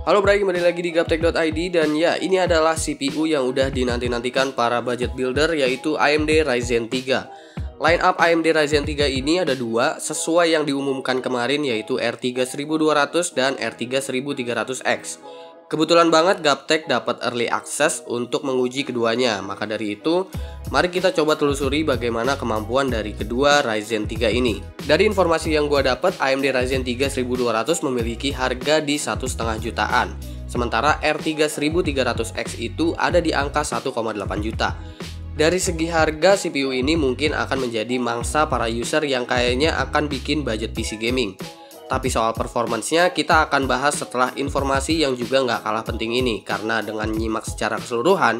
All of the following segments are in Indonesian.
Halo Bray, kembali lagi di Gaptek.id. Dan ya, ini adalah CPU yang udah dinanti-nantikan para budget builder, yaitu AMD Ryzen 3. Line up AMD Ryzen 3 ini ada dua, sesuai yang diumumkan kemarin, yaitu R3 1200 dan R3 1300X. Kebetulan banget Gaptek dapat early access untuk menguji keduanya. Maka dari itu, mari kita coba telusuri bagaimana kemampuan dari kedua Ryzen 3 ini. Dari informasi yang gue dapat, AMD Ryzen 3 1200 memiliki harga di 1,5 jutaan. Sementara R3 1300X itu ada di angka 1,8 juta. Dari segi harga, CPU ini mungkin akan menjadi mangsa para user yang kayaknya akan bikin budget PC gaming. Tapi soal performance-nya kita akan bahas setelah informasi yang juga nggak kalah penting ini. Karena dengan nyimak secara keseluruhan,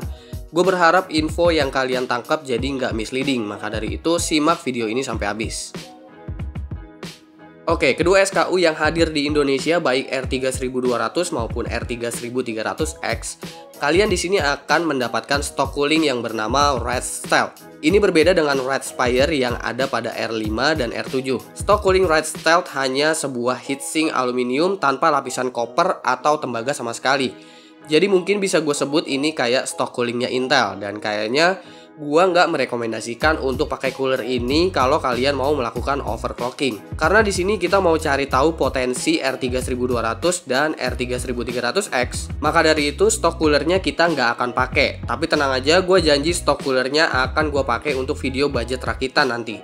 gue berharap info yang kalian tangkap jadi nggak misleading. Maka dari itu simak video ini sampai habis. Oke, kedua SKU yang hadir di Indonesia baik R3 1200 maupun R3 1300X, kalian di sini akan mendapatkan stok cooling yang bernama Red Stealth. Ini berbeda dengan Red Spire yang ada pada R5 dan R7. Stok cooling Red Stealth hanya sebuah heatsink aluminium tanpa lapisan koper atau tembaga sama sekali. Jadi mungkin bisa gue sebut ini kayak stok coolingnya Intel, dan kayaknya gue nggak merekomendasikan untuk pakai cooler ini kalau kalian mau melakukan overclocking. Karena di sini kita mau cari tahu potensi R3 1200 dan R3 1300X. Maka dari itu stok coolernya kita nggak akan pakai. Tapi tenang aja, gue janji stok coolernya akan gue pakai untuk video budget rakitan nanti.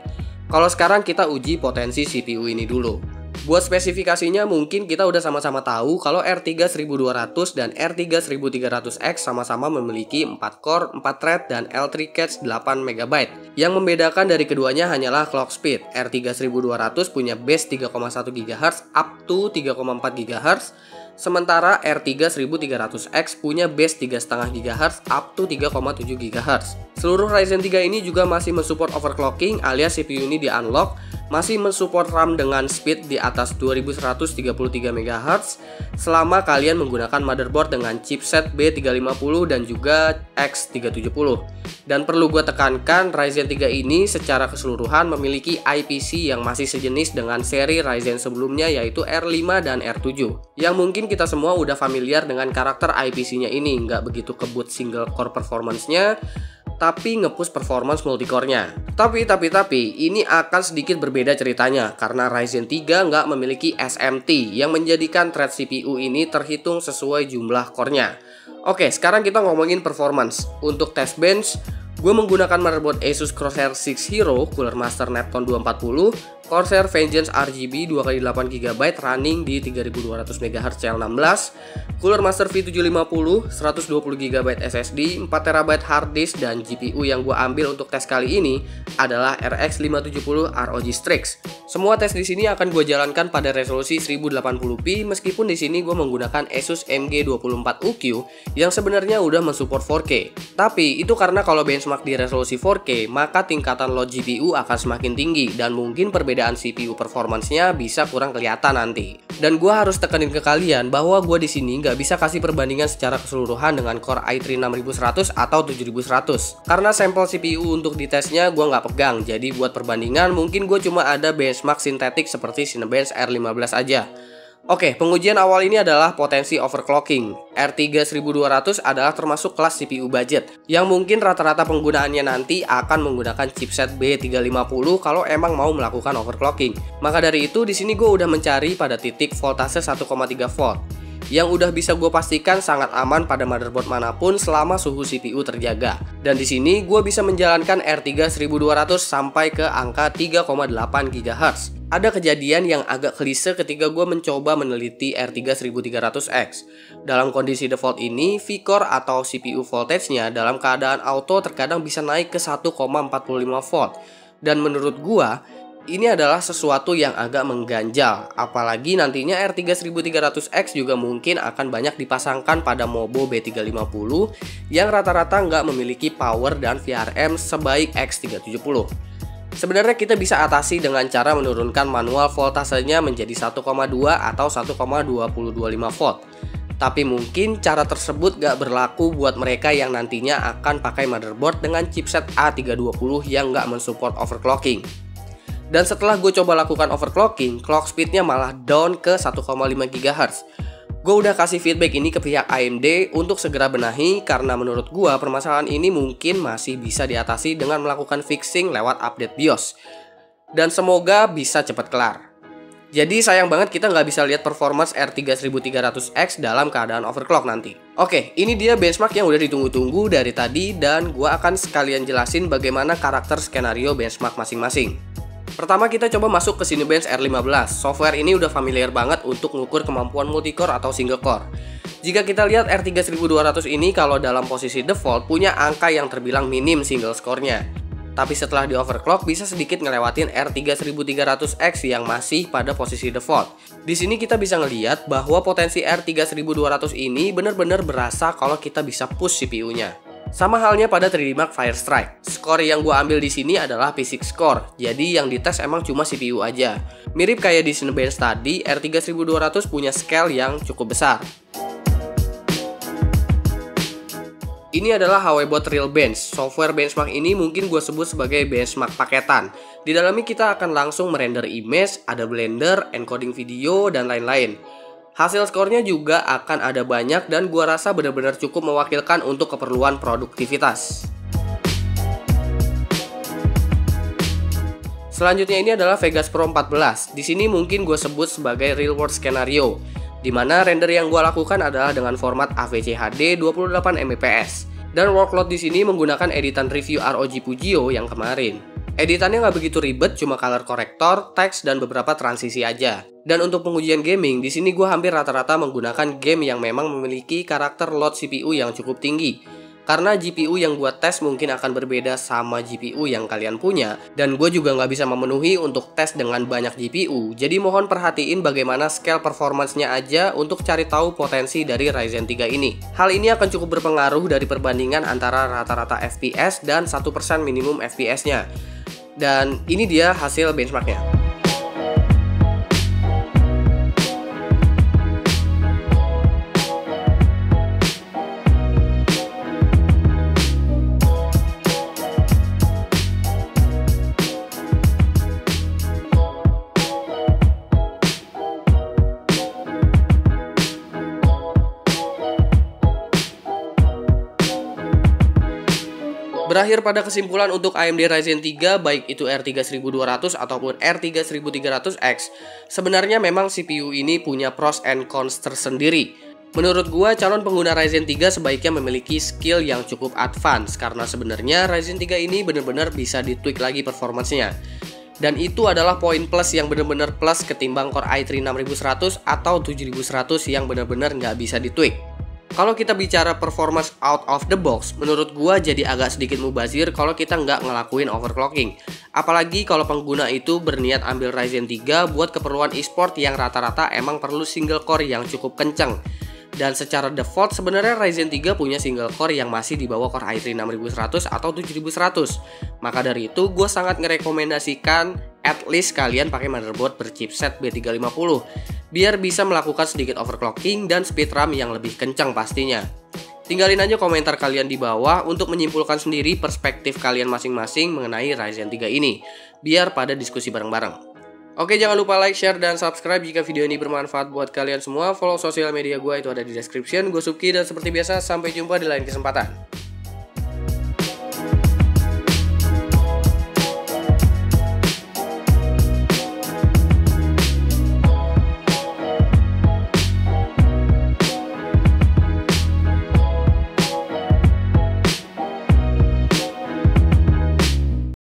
Kalau sekarang kita uji potensi CPU ini dulu. Buat spesifikasinya mungkin kita udah sama-sama tahu kalau R3 1200 dan R3 1300X sama-sama memiliki 4 core, 4 thread, dan L3 cache 8MB. Yang membedakan dari keduanya hanyalah clock speed. R3 1200 punya base 3,1 GHz up to 3,4 GHz, sementara R3 1300X punya base 3,5 GHz up to 3,7 GHz. Seluruh Ryzen 3 ini juga masih mensupport overclocking alias CPU ini di-unlock, masih mensupport RAM dengan speed di atas 2133 MHz selama kalian menggunakan motherboard dengan chipset B350 dan juga X370. Dan perlu gue tekankan, Ryzen 3 ini secara keseluruhan memiliki IPC yang masih sejenis dengan seri Ryzen sebelumnya, yaitu R5 dan R7. Yang mungkin kita semua udah familiar dengan karakter IPC-nya ini, nggak begitu kebut single core performance-nya, tapi nge-push performance multicore-nya. Tapi ini akan sedikit berbeda ceritanya karena Ryzen 3 nggak memiliki SMT yang menjadikan thread CPU ini terhitung sesuai jumlah core-nya. Oke, sekarang kita ngomongin performance. Untuk test bench, gue menggunakan motherboard Asus Crosshair 6 Hero Cooler Master Neptune 240, Corsair Vengeance RGB 2x8GB running di 3200 MHz CL16, Cooler Master V750, 120GB SSD, 4TB hard disk, dan GPU yang gue ambil untuk tes kali ini adalah RX 570 ROG Strix. Semua tes di sini akan gue jalankan pada resolusi 1080p, meskipun di sini gue menggunakan Asus MG24UQ yang sebenarnya udah mensupport 4K. Tapi itu karena kalau benchmark di resolusi 4K, maka tingkatan load GPU akan semakin tinggi dan mungkin perbedaan CPU performance-nya bisa kurang kelihatan nanti. Dan gue harus tekenin ke kalian bahwa gue di sini nggak bisa kasih perbandingan secara keseluruhan dengan Core i3 6100 atau 7100 karena sampel CPU untuk ditesnya gue nggak pegang. Jadi buat perbandingan mungkin gue cuma ada benchmark sintetik seperti Cinebench R15 aja. Oke, pengujian awal ini adalah potensi overclocking. R3 1200 adalah termasuk kelas CPU budget yang mungkin rata-rata penggunaannya nanti akan menggunakan chipset B350 kalau emang mau melakukan overclocking. Maka dari itu di sini gue udah mencari pada titik voltase 1,3 volt yang udah bisa gue pastikan sangat aman pada motherboard manapun selama suhu CPU terjaga. Dan di sini gue bisa menjalankan R3 1200 sampai ke angka 3,8 GHz. Ada kejadian yang agak klise ketika gue mencoba meneliti R3 1300X. Dalam kondisi default ini, V-core atau CPU voltage-nya dalam keadaan auto terkadang bisa naik ke 1,45 volt. Dan menurut gue, ini adalah sesuatu yang agak mengganjal. Apalagi nantinya R3 1300X juga mungkin akan banyak dipasangkan pada Mobo B350 yang rata-rata nggak memiliki power dan VRM sebaik X370. Sebenarnya kita bisa atasi dengan cara menurunkan manual voltasenya menjadi 1,2 atau 1,2025 volt. Tapi mungkin cara tersebut gak berlaku buat mereka yang nantinya akan pakai motherboard dengan chipset A320 yang gak mensupport overclocking. Dan setelah gue coba lakukan overclocking, clock speednya malah down ke 1,5 GHz. Gue udah kasih feedback ini ke pihak AMD untuk segera benahi karena menurut gue permasalahan ini mungkin masih bisa diatasi dengan melakukan fixing lewat update BIOS. Dan semoga bisa cepat kelar. Jadi sayang banget kita nggak bisa lihat performance R3 1300X dalam keadaan overclock nanti. Oke, ini dia benchmark yang udah ditunggu-tunggu dari tadi dan gue akan sekalian jelasin bagaimana karakter skenario benchmark masing-masing. Pertama kita coba masuk ke Cinebench R15. Software ini udah familiar banget untuk mengukur kemampuan multicore atau single core. Jika kita lihat R3 1200 ini kalau dalam posisi default punya angka yang terbilang minim single score-nya. Tapi setelah di overclock bisa sedikit ngelewatin R3 1300X yang masih pada posisi default. Di sini kita bisa ngeliat bahwa potensi R3 1200 ini benar-benar berasa kalau kita bisa push CPU-nya. Sama halnya pada 3D Mark Firestrike. Skor yang gue ambil di sini adalah P6 score. Jadi yang dites emang cuma CPU aja. Mirip kayak di Cinebench tadi, R3 1200 punya scale yang cukup besar. Ini adalah HWBot Real Bench. Software benchmark ini mungkin gue sebut sebagai benchmark paketan. Di dalamnya kita akan langsung merender image, ada blender, encoding video, dan lain-lain. Hasil skornya juga akan ada banyak dan gua rasa benar-benar cukup mewakilkan untuk keperluan produktivitas. Selanjutnya ini adalah Vegas Pro 14. Di sini mungkin gue sebut sebagai real world scenario, di mana render yang gua lakukan adalah dengan format AVC HD 28 Mbps. Dan workload di sini menggunakan editan review ROG Pugio yang kemarin. Editannya nggak begitu ribet, cuma color corrector, teks, dan beberapa transisi aja. Dan untuk pengujian gaming, di sini gue hampir rata-rata menggunakan game yang memang memiliki karakter load CPU yang cukup tinggi. Karena GPU yang gue tes mungkin akan berbeda sama GPU yang kalian punya, dan gue juga nggak bisa memenuhi untuk tes dengan banyak GPU. Jadi mohon perhatiin bagaimana scale performance-nya aja untuk cari tahu potensi dari Ryzen 3 ini. Hal ini akan cukup berpengaruh dari perbandingan antara rata-rata FPS dan 1% minimum FPS-nya. Dan ini dia hasil benchmarknya. Berakhir pada kesimpulan untuk AMD Ryzen 3 baik itu R3 1200 ataupun R3 1300X, sebenarnya memang CPU ini punya pros and cons tersendiri. Menurut gua calon pengguna Ryzen 3 sebaiknya memiliki skill yang cukup advance karena sebenarnya Ryzen 3 ini benar-benar bisa ditweak lagi performancenya. Dan itu adalah poin plus yang benar-benar plus ketimbang Core i3 6100 atau 7100 yang benar-benar nggak bisa ditweak. Kalau kita bicara performance out of the box, menurut gua jadi agak sedikit mubazir kalau kita nggak ngelakuin overclocking. Apalagi kalau pengguna itu berniat ambil Ryzen 3 buat keperluan e-sport yang rata-rata emang perlu single core yang cukup kenceng. Dan secara default sebenarnya Ryzen 3 punya single core yang masih di bawah Core i3 6100 atau 7100. Maka dari itu gue sangat ngerekomendasikan at least kalian pakai motherboard berchipset B350 biar bisa melakukan sedikit overclocking dan speed RAM yang lebih kencang pastinya. Tinggalin aja komentar kalian di bawah untuk menyimpulkan sendiri perspektif kalian masing-masing mengenai Ryzen 3 ini, biar pada diskusi bareng-bareng. Oke, jangan lupa like, share, dan subscribe jika video ini bermanfaat buat kalian semua. Follow sosial media gue itu ada di description. Gue Subki dan seperti biasa sampai jumpa di lain kesempatan.